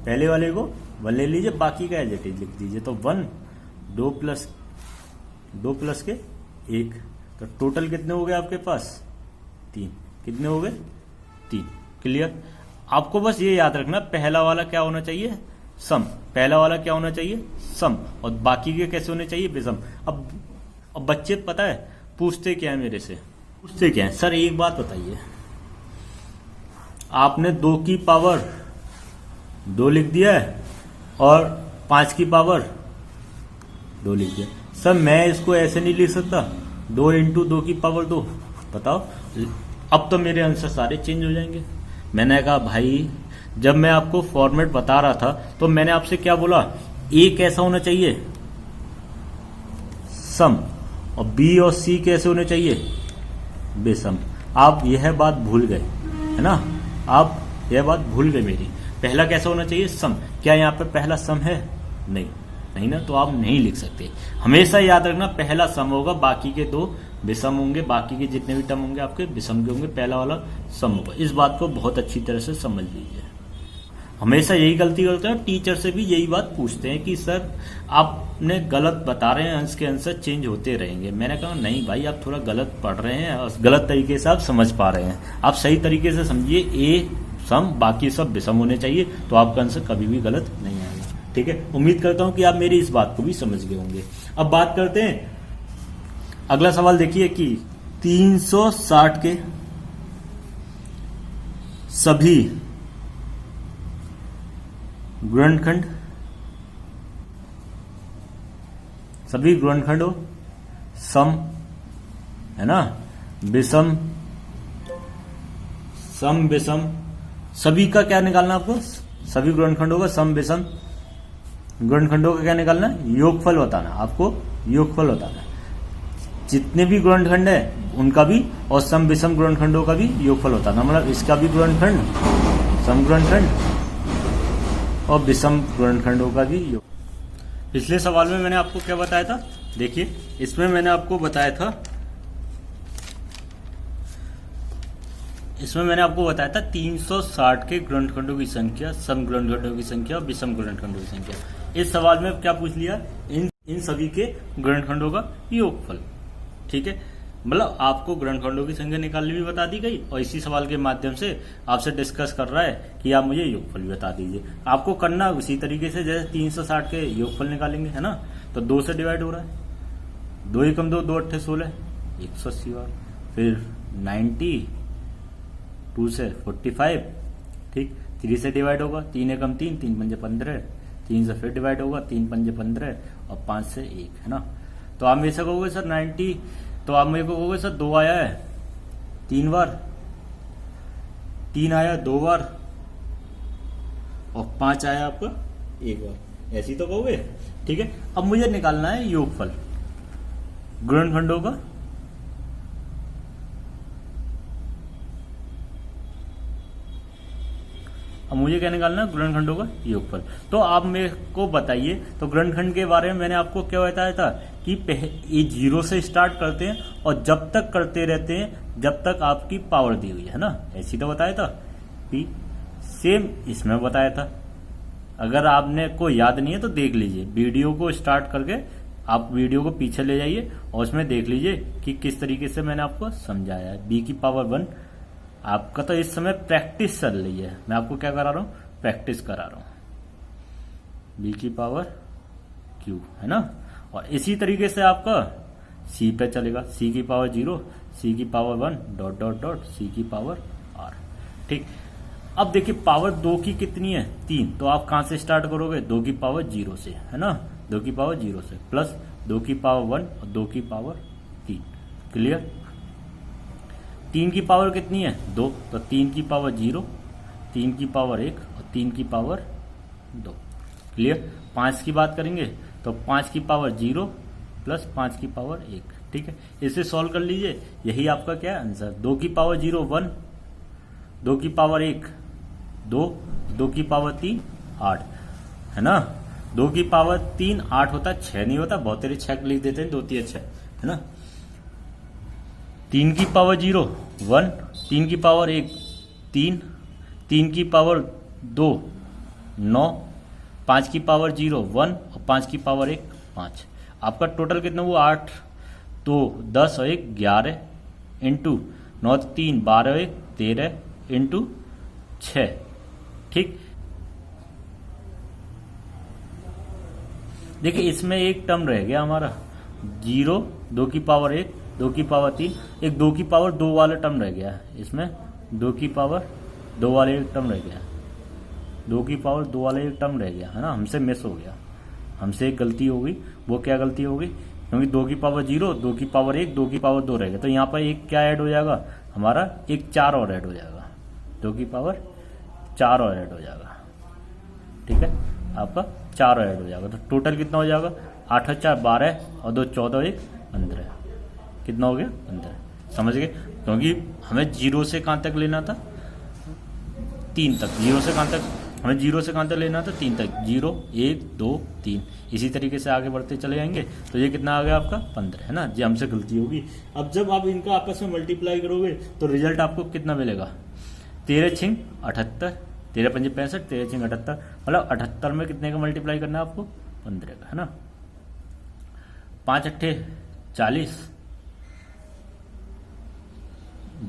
पहले वाले को 1 ले लीजिए, बाकी का एज इट इज लिख दीजिए। तो 1, 2 + 1, तो टोटल कितने हो गए आपके पास, 3, कितने हो गए, 3। क्लियर। आपको बस ये याद रखना, पहला वाला क्या होना चाहिए, सम, पहला वाला क्या होना चाहिए, सम, और बाकी के कैसे होने चाहिए, विषम। अब बच्चे पता है पूछते क्या है मेरे से, पूछते क्या है, सर एक बात बताइए, आपने 2 की पावर 2 लिख दिया है और 5 की पावर 2 लिख दिया, सर मैं इसको ऐसे नहीं लिख सकता, 2 × 2 की पावर 2, बताओ। अब तो मेरे आंसर सारे चेंज हो जाएंगे। मैंने कहा भाई, जब मैं आपको फॉर्मेट बता रहा था तो मैंने आपसे क्या बोला, ए कैसा होना चाहिए, सम, और बी और सी कैसे होने चाहिए, विषम। आप यह बात भूल गए, है ना, आप यह बात भूल गए मेरी। पहला कैसा होना चाहिए, सम। क्या यहाँ पे पहला सम है, नहीं ना, तो आप नहीं लिख सकते। हमेशा याद रखना, पहला सम होगा, बाकी के 2 विषम होंगे, बाकी के जितने भी टर्म होंगे आपके विषम के होंगे, पहला वाला सम होगा। इस बात को बहुत अच्छी तरह से समझ लीजिए। हमेशा यही गलती करते हैं, टीचर से भी यही बात पूछते हैं कि सर आपने गलत बता रहे हैं, अंश के आंसर चेंज होते रहेंगे। मैंने कहा नहीं भाई, आप थोड़ा गलत पढ़ रहे हैं और गलत तरीके से आप समझ पा रहे हैं। आप सही तरीके से समझिए, ए सम, बाकी सब विषम होने चाहिए, तो आपका आंसर कभी भी गलत नहीं आएगा। ठीक है, उम्मीद करता हूं कि आप मेरी इस बात को भी समझ गए होंगे। अब बात करते हैं, अगला सवाल देखिए कि 360 के सभी गुणनखंड, सभी गुणनखंडों सम, है ना, विषम, सम विषम, सभी का क्या निकालना आपको, सभी गुणनखंडों का सम विषम गुणनखंडों का क्या निकालना है, योगफल बताना। आपको योगफल बताना है, जितने भी गुणनखंड है उनका भी, और सम विषम गुणनखंडों का भी योगफल बताना। मतलब इसका भी गुणनखंड, सम गुणनखंड और विषम गुणनखंडों का भी योग। पिछले सवाल में मैंने आपको क्या बताया था, देखिए इसमें मैंने आपको बताया था, इसमें मैंने आपको बताया था 360 के गुणनखंडों की संख्या, सम गुणनखंडों की संख्या और विषम गुणनखंडों की संख्या। इस सवाल में क्या पूछ लिया, इन सभी के गुणनखंडों का योगफल। ठीक है, मतलब आपको गुणनखंडों की संख्या निकालनी भी बता दी गई, और इसी सवाल के माध्यम से आपसे डिस्कस कर रहा है कि आप मुझे योगफल भी बता दीजिए। आपको करना उसी तरीके से जैसे 360 के योगफल निकालेंगे, है ना। तो 2 से डिवाइड हो रहा है, 2 × 2 2 × 8 16, 180 बार, फिर 90, 2 से 45, ठीक, 3 से डिवाइड होगा, 3 × 3 3 × 5 15, 3 से फिर डिवाइड होगा, 3 × 5 15 और 5 से 1, है ना। तो आप मेरे से कहोगे सर 90, तो आप मेरे को कहोगे सर 2 आया है, 3 बार, 3 आया 2 बार और 5 आया आपका 1 बार। ऐसी तो कहोगे, ठीक है। अब मुझे निकालना है योगफल गुणनखंडों का। अब मुझे क्या निकालना है, गुणनखंडों का योगफल। तो आप मेरे को बताइए, तो गुणनखंड के बारे में मैंने आपको क्या बताया था कि ये 0 से स्टार्ट करते हैं और जब तक करते रहते हैं जब तक आपकी पावर दी हुई है ना, ऐसी तो बताया था। पी सेम इसमें बताया था। अगर आपने को याद नहीं है तो देख लीजिए, वीडियो को स्टार्ट करके आप वीडियो को पीछे ले जाइए और उसमें देख लीजिए कि किस तरीके से मैंने आपको समझाया है। बी की पावर 1 आपका तो इस समय प्रैक्टिस चल रही है, मैं आपको क्या करा रहा हूं, प्रैक्टिस करा रहा हूं। बी की पावर क्यू है ना, और इसी तरीके से आपका सी पे चलेगा, सी की पावर 0, सी की power 1 dot dot dot C की पावर आर। ठीक, अब देखिए पावर 2 की कितनी है, 3, तो आप कहां से स्टार्ट करोगे, 2 की पावर 0 से, है ना, 2 की पावर 0 से प्लस 2 की पावर 1 और 2 की पावर 3। क्लियर। 3 की पावर कितनी है, 2, तो 3 की पावर 0, 3 की पावर 1 और 3 की पावर 2। क्लियर। 5 की बात करेंगे तो 5 की पावर 0 प्लस 5 की पावर 1। ठीक है, इसे सॉल्व कर लीजिए, यही आपका क्या है आंसर। 2 की पावर 0 1, 2 की पावर 1 2, 2 की पावर 3 8, है ना। 2 की पावर 3 8 होता, 6 नहीं होता, बहुत तेरे 6 लिख देते हैं, 2 3 6, है ना। 3 की पावर 0 1, 3 की पावर 1 3, 3 की पावर 2 9, 5 की पावर 0 1 और 5 की पावर 1 5। आपका टोटल कितना हुआ, 8 2 10 और 1 11 इंटू 9 3 12 1 13 इंटू 6। ठीक, देखिए इसमें एक टर्म रह गया हमारा 0, 2 की पावर 1 2 की पावर 3, एक 2 की पावर 2 वाला टर्म रह गया, इसमें 2 की पावर 2 वाले एक टर्म रह गया, 2 की पावर 2 वाला एक टर्म रह गया, है ना, हमसे मिस हो गया, हमसे एक गलती हो गई। वो क्या गलती हो गई, क्योंकि 2 की पावर 0 2 की पावर 1 2 की पावर 2 रह गया, तो यहाँ पर एक क्या ऐड हो जाएगा हमारा, एक 4 और ऐड हो जाएगा, 2 की पावर 4 और ऐड हो जाएगा। ठीक है, आपका 4 और ऐड हो जाएगा, तो टोटल कितना हो जाएगा, 8 और 4 12 और 2 14 1 15। कितना हो गया, 15। समझ गए, क्योंकि हमें 0 से कहां तक लेना था, 3 तक। 0 से कहां तक, हमें 0 से कहां तक लेना था, 3 तक। 0 1 2 3, इसी तरीके से आगे बढ़ते चले जाएंगे। तो ये कितना आ गया आपका 15, है ना, ये हमसे गलती होगी। अब जब आप इनका आपस में मल्टीप्लाई करोगे तो रिजल्ट आपको कितना मिलेगा, 13 6 78, 13 5 65, 13 6 78, मतलब 78 में कितने का मल्टीप्लाई करना है आपको, 15 का, है ना। 5 8 40,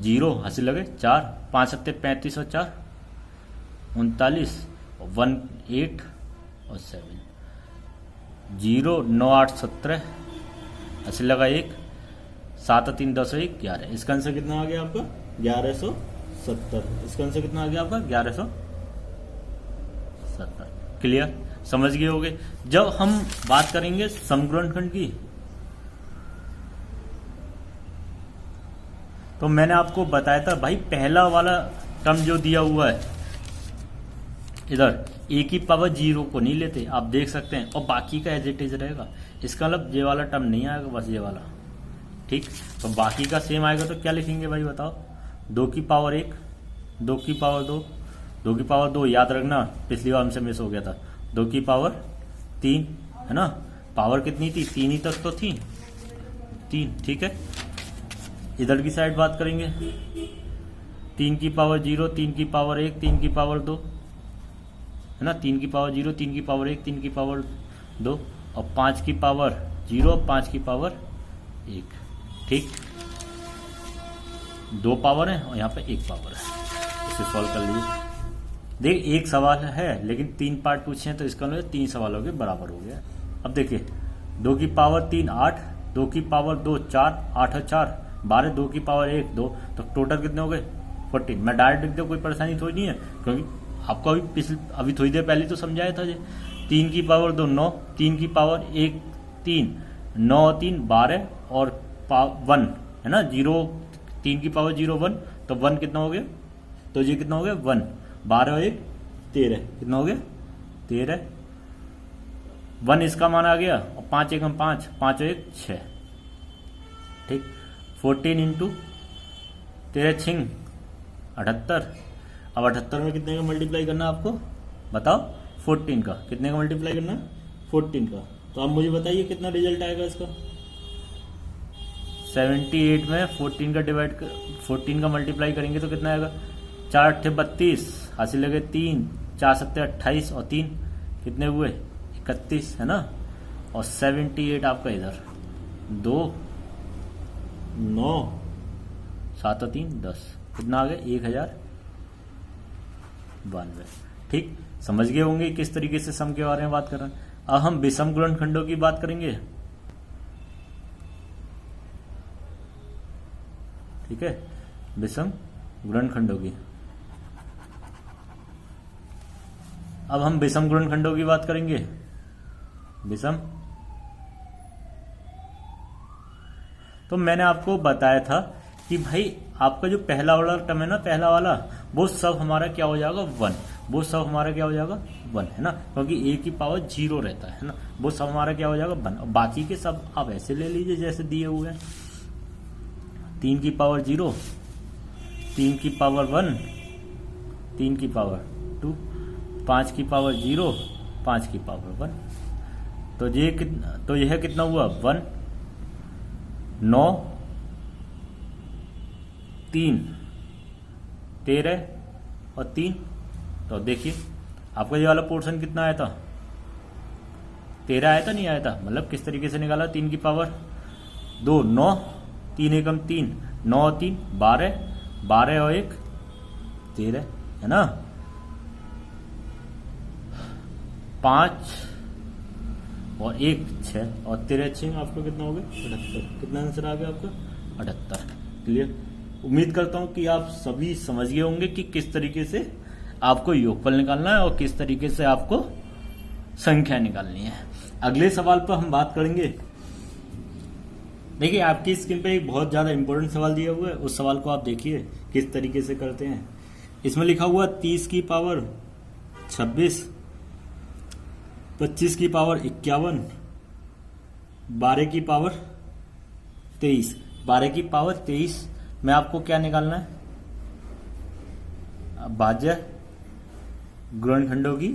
0 हंसी लगे 4, 5 7 35 और 4 39, 1 8 और 7, 0 9 8 17, हंसी लगा 1, 7 और 3 10 और 1 11। इसका आंसर कितना आ गया आपका 1170। इसका आंसर कितना आ गया आपका 1170। क्लियर, समझ गए होगे। जब हम बात करेंगे समगुणनखंड की, तो मैंने आपको बताया था भाई, पहला वाला टर्म जो दिया हुआ है इधर, ए की पावर 0 को नहीं लेते, आप देख सकते हैं, और बाकी का एज इट इज रहेगा। इसका मतलब ये वाला टर्म नहीं आएगा, बस ये वाला। ठीक, तो बाकी का सेम आएगा, तो क्या लिखेंगे भाई बताओ, 2 की पावर 1 2 की पावर 2 2 की पावर 2 याद रखना, पिछली बार हमसे मिस हो गया था, 2 की पावर 3, है ना। पावर कितनी थी, 3 ही तक तो थी, 3। ठीक है, इधर की साइड बात करेंगे, 3 की पावर 0 3 की पावर 1 3 की पावर 2, है ना, 3 की पावर 0 3 की पावर 1 3 की पावर 2 और 5 की पावर 0 5 की पावर 1। ठीक, 2 पावर है और यहाँ पे 1 पावर है, इसे सॉल्व कर लीजिए। देख, एक सवाल है लेकिन 3 पार्ट पूछे हैं, तो इसका मतलब 3 सवालों के बराबर हो गया। अब देखिए, 2 की पावर 3 8, 2 की पावर 2 4, 8 और 4 12, 2 की पावर 1 2, तो टोटल कितने हो गए 14। मैं डायरेक्ट लिख दूं, कोई परेशानी थोड़ी नहीं है, क्योंकि आपको अभी थोड़ी देर पहले तो समझाया था जी। 3 की पावर 2 9, 3 की पावर 1 3, 9 3 12 और 1, है ना, 0 3 की पावर 0 1, तो 1 कितना हो गया, तो ये कितना हो गया 1, 12 और 1 13, कितना हो गया 13, 1 इसका मान आ गया, और 5 1 5, 5 और 1 6, ठीक। 14 इंटू 13 छिंग 78। अब 78 में कितने का मल्टीप्लाई करना है आपको, बताओ, 14 का, कितने का मल्टीप्लाई करना है 14 का, तो आप मुझे बताइए कितना रिजल्ट आएगा इसका। 78 में 14 का डिवाइड 14 का मल्टीप्लाई करेंगे तो कितना आएगा, 4 8 32, हासिल लगे 3, 4 7 28 और 3 कितने हुए 31, है ना। और 78 आपका इधर 2 9 7 और 3 10, कितना आ गया 1092, ठीक। समझ गए होंगे किस तरीके से सम के बारे में बात कर रहे हैं। अब हम विषम गुणनखंडों की बात करेंगे, ठीक है, विषम गुणनखंडों की। अब हम विषम गुणनखंडों की बात करेंगे, विषम। तो मैंने आपको बताया था कि भाई आपका जो पहला वाला टर्म है ना, पहला वाला, वो सब हमारा क्या हो जाएगा 1, वो सब हमारा क्या हो जाएगा 1, है ना, क्योंकि a की पावर 0 रहता है ना, वो सब हमारा क्या हो जाएगा 1, और बाकी के सब आप ऐसे ले लीजिए जैसे दिए हुए हैं। 3 की पावर 0, 3 की पावर 1, 3 की पावर 2, 5 की पावर 0, 5 की पावर 1, तो यह कितना हुआ 1 9 3 13 और 3, तो देखिए आपका ये वाला पोर्शन कितना आया था 13 आया था, नहीं आया था, मतलब किस तरीके से निकाला, 3 की पावर 2 9, 3 एकम 3, 9 और 3 12, 12 और 1 13, है ना। 5 और 1 6 और 13 6 आपको कितना हो गया 78, कितना आंसर आ गया आपका 78। क्लियर। उम्मीद करता हूं कि आप सभी समझ गए होंगे कि किस तरीके से आपको योगफल निकालना है और किस तरीके से आपको संख्या निकालनी है। अगले सवाल पर हम बात करेंगे। देखिए आपकी स्क्रीन पे एक बहुत ज्यादा इंपॉर्टेंट सवाल दिया हुआ है, उस सवाल को आप देखिए किस तरीके से करते हैं। इसमें लिखा हुआ 30 की पावर 26, 25 की पावर 51, 12 की पावर 23, 12 की पावर 23 में आपको क्या निकालना है, भाज्य गुणनखंडों की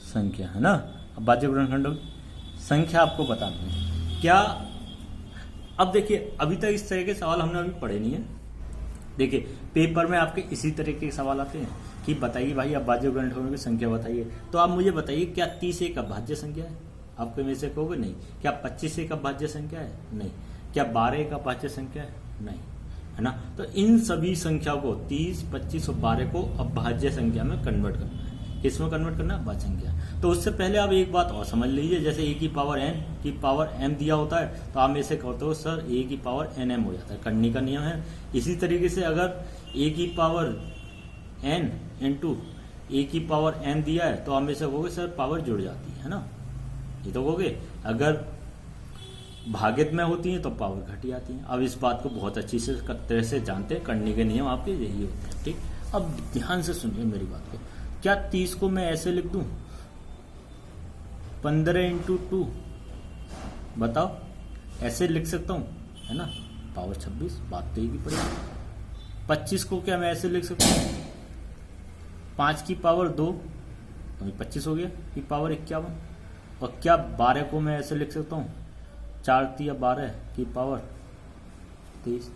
संख्या, है ना। अब भाज्य गुणनखंडों की संख्या आपको बतानी है क्या। अब देखिए अभी तक इस तरह के सवाल हमने अभी पढ़े नहीं है। देखिए पेपर में आपके इसी तरीके के सवाल आते हैं कि बताइए भाई अब भाज्य गुणनखंडों की संख्या बताइए, तो आप मुझे बताइए क्या 30 एक अभाज्य संख्या है, आपको में से कहोगे नहीं। क्या 25 एक अभाज्य संख्या है, नहीं। क्या 12 एक अभाज्य संख्या है, नहीं, है ना। तो इन सभी संख्याओं को 30, 25 और 12 को अभाज्य संख्या में कन्वर्ट करना है। किसमें कन्वर्ट करना है, अभाज्य संख्या। तो उससे पहले आप एक बात और समझ लीजिए, जैसे a की पावर n की पावर m दिया होता है तो आप ऐसे कहते हो सर a की पावर nm हो जाता है, करनी का नियम है। इसी तरीके से अगर a की पावर n इंटू a की पावर m दिया है तो आप ऐसे कहोगे सर पावर जुड़ जाती है ना, ये तो कहोगे। अगर भागित में होती है तो पावर घट जाती है। अब इस बात को बहुत अच्छी से तरह से जानते हैं, करने के नियम आपके यही होते हैं, ठीक। अब ध्यान से सुनिए मेरी बात को। क्या 30 को मैं ऐसे लिख दूं 15 इंटू 2, बताओ ऐसे लिख सकता हूं, है ना, पावर 26, बात तो एक ही पड़ेगी। 25 को क्या मैं ऐसे लिख सकता हूं 5 की पावर 2, तो 25 हो गया, की पावर 51। और क्या 12 को मैं ऐसे लिख सकता हूँ 4 3 12 की पावर 23।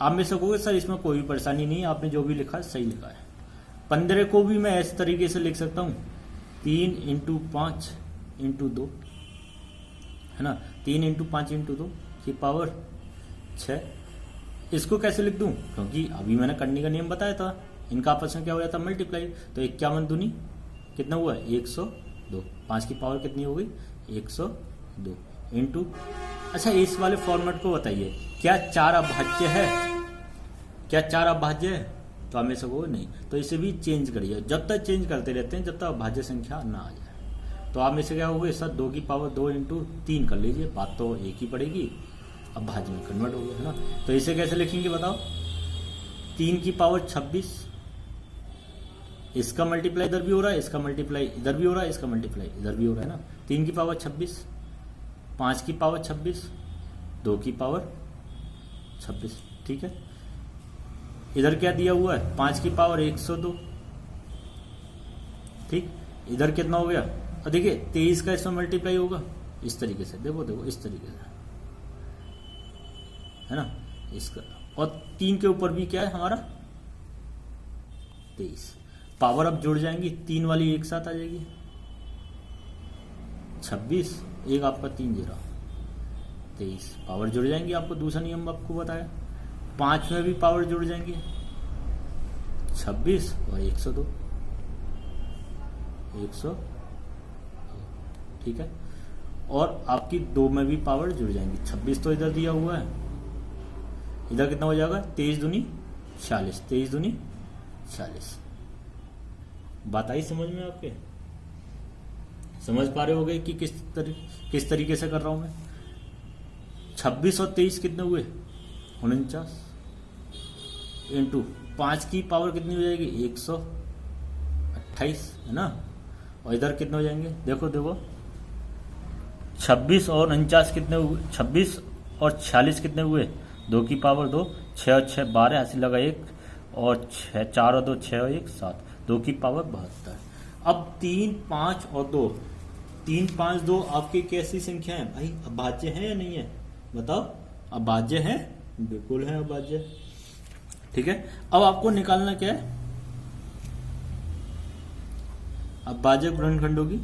आप में से कहोगे सर इसमें कोई भी परेशानी नहीं है, आपने जो भी लिखा है सही लिखा है। 15 को भी मैं इस तरीके से लिख सकता हूँ 3 इंटू 5 इंटू 2, है ना, 3 इंटू 5 इंटू 2 की पावर 6। इसको कैसे लिख दूं, क्योंकि अभी मैंने करने का नियम बताया था, इनका आपस में क्या हो जाता है मल्टीप्लाई। तो 51 दूनी कितना हुआ 102, 5 की पावर कितनी हो गई 102 इंटू। अच्छा इस वाले फॉर्मेट को बताइए, क्या 4 अभाज्य है, क्या 4 अभाज्य है, तो हमें से वो नहीं। तो इसे भी चेंज करिए, जब तक चेंज करते रहते हैं जब तक अभाज्य संख्या ना आ जाए। तो आप में से क्या होगा सर 2 की पावर 2 इंटू 3 कर लीजिए, बात तो एक ही पड़ेगी। अब भाज्य में कन्वर्ट हो गया, है ना। तो इसे कैसे लिखेंगे बताओ, 3 की पावर 26, इसका मल्टीप्लाई इधर भी हो रहा है, इसका मल्टीप्लाई इधर भी हो रहा है, इसका मल्टीप्लाई इधर भी हो रहा है ना। 3 की पावर 26, 5 की पावर 26, 2 की पावर 26, ठीक है। इधर क्या दिया हुआ है, 5 की पावर 102, ठीक। इधर कितना हो गया, और देखिए 23 का इसमें मल्टीप्लाई होगा इस तरीके से, देखो देखो इस तरीके से, है ना, इसका। और 3 के ऊपर भी क्या है हमारा 23, पावर अब जुड़ जाएंगी, 3 वाली एक साथ आ जाएगी, 26, एक आपका 3 0 23, पावर जुड़ जाएंगी, आपको दूसरा नियम आपको बताया। 5 में भी पावर जुड़ जाएंगी, 26 और 102, 100, ठीक है। और आपकी 2 में भी पावर जुड़ जाएंगी, 26 तो इधर दिया हुआ है, इधर कितना हो जाएगा, 23 दूनी 40, 23 दूनी 40। बात आई समझ में आपके, समझ पा रहे होगे कि किस तरीके से कर रहा हूं मैं। 26 और 23 कितने हुए, 49, इंटू 5 की पावर कितनी हो जाएगी, 128, है ना। और इधर कितने हो जाएंगे, देखो देखो 26 और 49 कितने हुए, 26 और 46 कितने हुए, 2 की पावर 2, 6 और 6 12, ऐसे लगा 1, और 6 4 और 2 6 और 1 7, 2 की पावर 72। अब 3 5 और 2, 3 5 2 आपकी कैसी संख्या है भाई, अभाज्य है या नहीं है बताओ, अभाज्य है, बिल्कुल है अभाज्य, ठीक है। अब आपको निकालना क्या है, अभाज्य गुणनखंडों की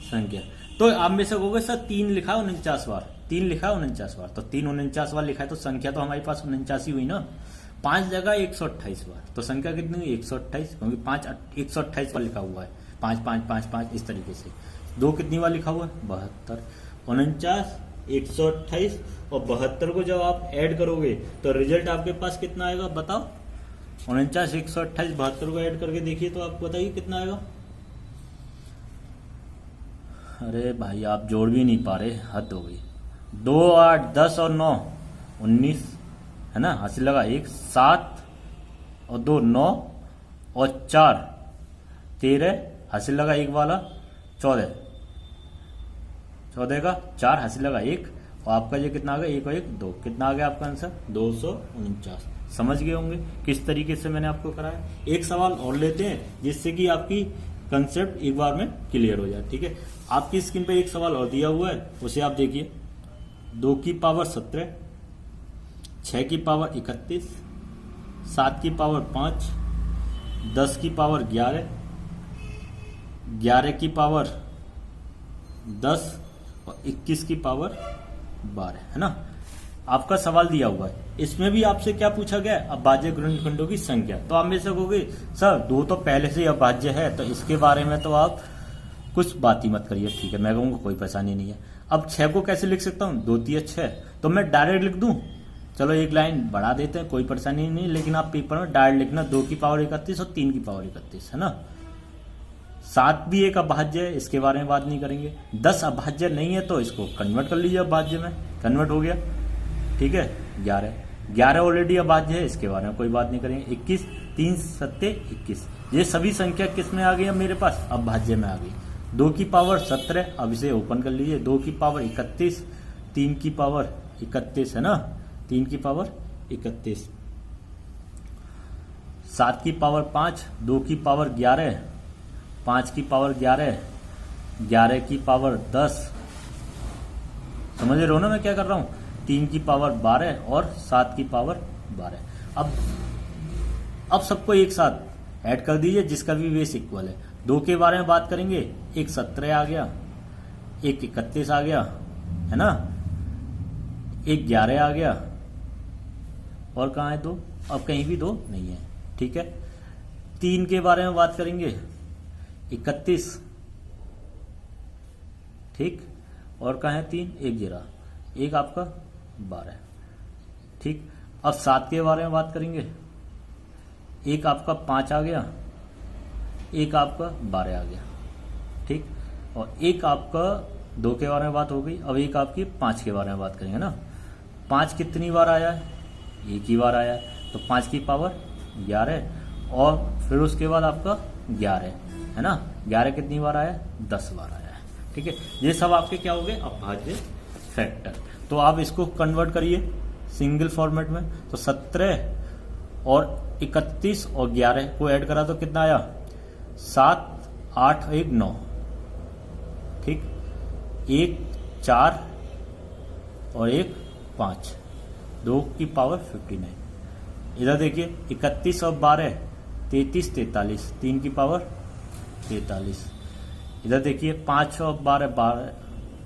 संख्या। तो आप में से कहोगे सर 3 लिखा है 49 बार, 3 लिखा है 49 बार, तो 3 49 बार लिखा है तो संख्या तो हमारे पास 49 ही हुई ना। 5 जगह 128 बार, तो संख्या कितनी हुई 128, क्योंकि 5 128 बार लिखा हुआ है, 5 5 5 5 इस तरीके से। 2 कितनी बार लिखा हुआ है 72, 49 128 और 72 को जब आप ऐड करोगे तो रिजल्ट आपके पास कितना आएगा बताओ, 49 128 72 को ऐड करके देखिए तो आपको बताइए कितना आएगा। अरे भाई आप जोड़ भी नहीं पा रहे, हद हो गई। 2 8 10 और 9 19, है ना, हासिल लगा 1 7 और 2 9 और 4 13, हासिल लगा 1 वाला 14, 14 का 4 हासिल लगा 1, और आपका ये कितना आ गया 1 और 1 2, कितना आ गया आपका आंसर 249। समझ गए होंगे किस तरीके से मैंने आपको कराया। एक सवाल और लेते हैं जिससे कि आपकी कंसेप्ट एक बार में क्लियर हो जाए, ठीक है। आपकी स्क्रीन पे एक सवाल और दिया हुआ है, उसे आप देखिए। 2 की पावर 17, 6 की पावर 31, 7 की पावर 5, 10 की पावर 11, 11 की पावर 10 और 21 की पावर 12, है ना। आपका सवाल दिया हुआ है, इसमें भी आपसे क्या पूछा गया, अभाज्य गुणनखंडों की संख्या। तो आप में से कहोगे सर 2 तो पहले से ही अभाज्य है, तो इसके बारे में तो आप कुछ बात ही मत करिए, ठीक है। मैं कहूँगा कोई परेशानी नहीं है। अब 6 को कैसे लिख सकता हूँ, 2 3 6, तो मैं डायरेक्ट लिख दूं, चलो एक लाइन बढ़ा देते हैं, कोई परेशानी नहीं, लेकिन आप पेपर में डायरेक्ट लिखना 2 की पावर 31 और 3 की पावर 31, है ना। 7 भी एक अभाज्य है, इसके बारे में बात नहीं करेंगे। 10 अभाज्य नहीं है तो इसको कन्वर्ट कर लीजिए अभाज्य में, कन्वर्ट हो गया, ठीक है। 11 ऑलरेडी अभाज्य है, इसके बारे में कोई बात नहीं करेंगे। 21 3 7 21, ये सभी संख्या किस में आ गई है मेरे पास, अभाज्य में आ गई। 2 की पावर 17, अब इसे ओपन कर लीजिए, 2 की पावर 31, 3 की पावर 31, है ना, 3 की पावर 31, 7 की पावर 5, 2 की पावर 11, 5 की पावर 11, 11 की पावर 10, समझ रहे हो ना मैं क्या कर रहा हूं। 3 की पावर 12 और 7 की पावर 12। अब सबको एक साथ ऐड कर दीजिए जिसका भी बेस इक्वल है। 2 के बारे में बात करेंगे, एक 17 आ गया, एक 31 आ गया, है ना, एक 11 आ गया, और कहाँ है 2, अब कहीं भी 2 नहीं है, ठीक है। 3 के बारे में बात करेंगे, 31, ठीक, और कहाँ है 3, एक 0, एक आपका 12, ठीक। अब 7 के बारे में बात करेंगे, एक आपका 5 आ गया, एक आपका 12 आ गया, ठीक। और एक आपका 2 के बारे में बात हो गई। अब एक आपकी 5 के बारे में बात करेंगे ना। 5 कितनी बार आया है? एक ही बार आया है, तो 5 की पावर 11 और फिर उसके बाद आपका 11 है ना। 11 कितनी बार आया है? 10 बार आया है। ठीक है, ये सब आपके क्या हो गए? अभाज्य फैक्टर। तो आप इसको कन्वर्ट करिए सिंगल फॉर्मेट में। तो 17 और 31 और 11 को ऐड करा तो कितना आया? 7, 8, 1, 9। ठीक, 1, 4 और 1, 5, 2 की पावर 59। इधर देखिए 31 और 12 33, 43, 3 की पावर 43। इधर देखिए 5 और 12 12,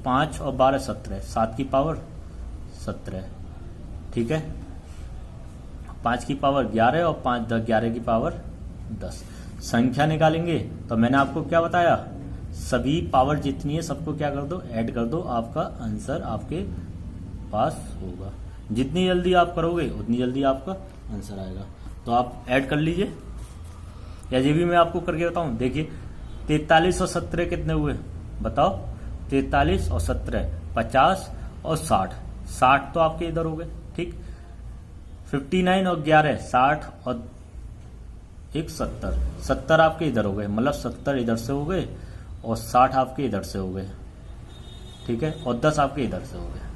5 और 12 17, 7 की पावर 17। ठीक है, 5 की पावर 11 और 5 10 11 की पावर 10। संख्या निकालेंगे तो मैंने आपको क्या बताया? सभी पावर जितनी है सबको क्या कर दो? ऐड कर दो। आपका आंसर आपके पास होगा। जितनी जल्दी आप करोगे उतनी जल्दी आपका आंसर आएगा। तो आप ऐड कर लीजिए, या ये भी मैं आपको करके बताऊं। देखिए 43 और 17 कितने हुए बताओ? 43 और 17 50 और 60। 60 तो आपके इधर हो गए। ठीक, 59 और 11 60 और 1 70। 70 आपके इधर हो गए, मतलब 70 इधर से हो गए और 60 आपके इधर से हो गए। ठीक है, और 10 आपके इधर से हो गए।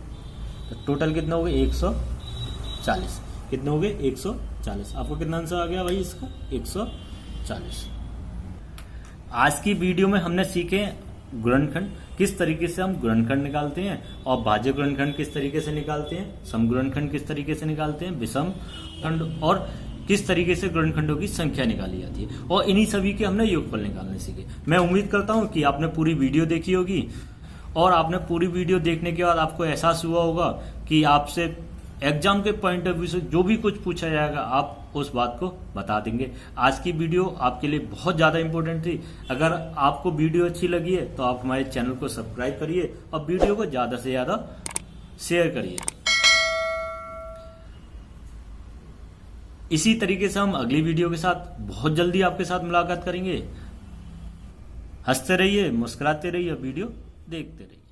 तो टोटल कितने हो गए? 140। कितने हो गए? 140। आपको कितना आंसर आ गया भाई इसका? 140। आज की वीडियो में हमने सीखे गुणनखंड, किस तरीके से हम गुणनखंड निकालते हैं, और भाज्य गुणनखंड किस तरीके से निकालते हैं, समगुणनखंड किस तरीके से निकालते हैं, विषम खंड, और किस तरीके से गुणनखंडों की संख्या निकाली जाती है। और इन्हीं सभी के हमने योगफल निकालने सीखे। मैं उम्मीद करता हूं कि आपने पूरी वीडियो देखी होगी, और आपने पूरी वीडियो देखने के बाद आपको एहसास हुआ होगा कि आपसे एग्जाम के पॉइंट ऑफ व्यू से जो भी कुछ पूछा जाएगा आप उस बात को बता देंगे। आज की वीडियो आपके लिए बहुत ज्यादा इंपॉर्टेंट थी। अगर आपको वीडियो अच्छी लगी है तो आप हमारे चैनल को सब्सक्राइब करिए और वीडियो को ज्यादा से ज्यादा शेयर करिए। इसी तरीके से हम अगली वीडियो के साथ बहुत जल्दी आपके साथ मुलाकात करेंगे। हंसते रहिए, मुस्कुराते रहिए, वीडियो देखते रहिए।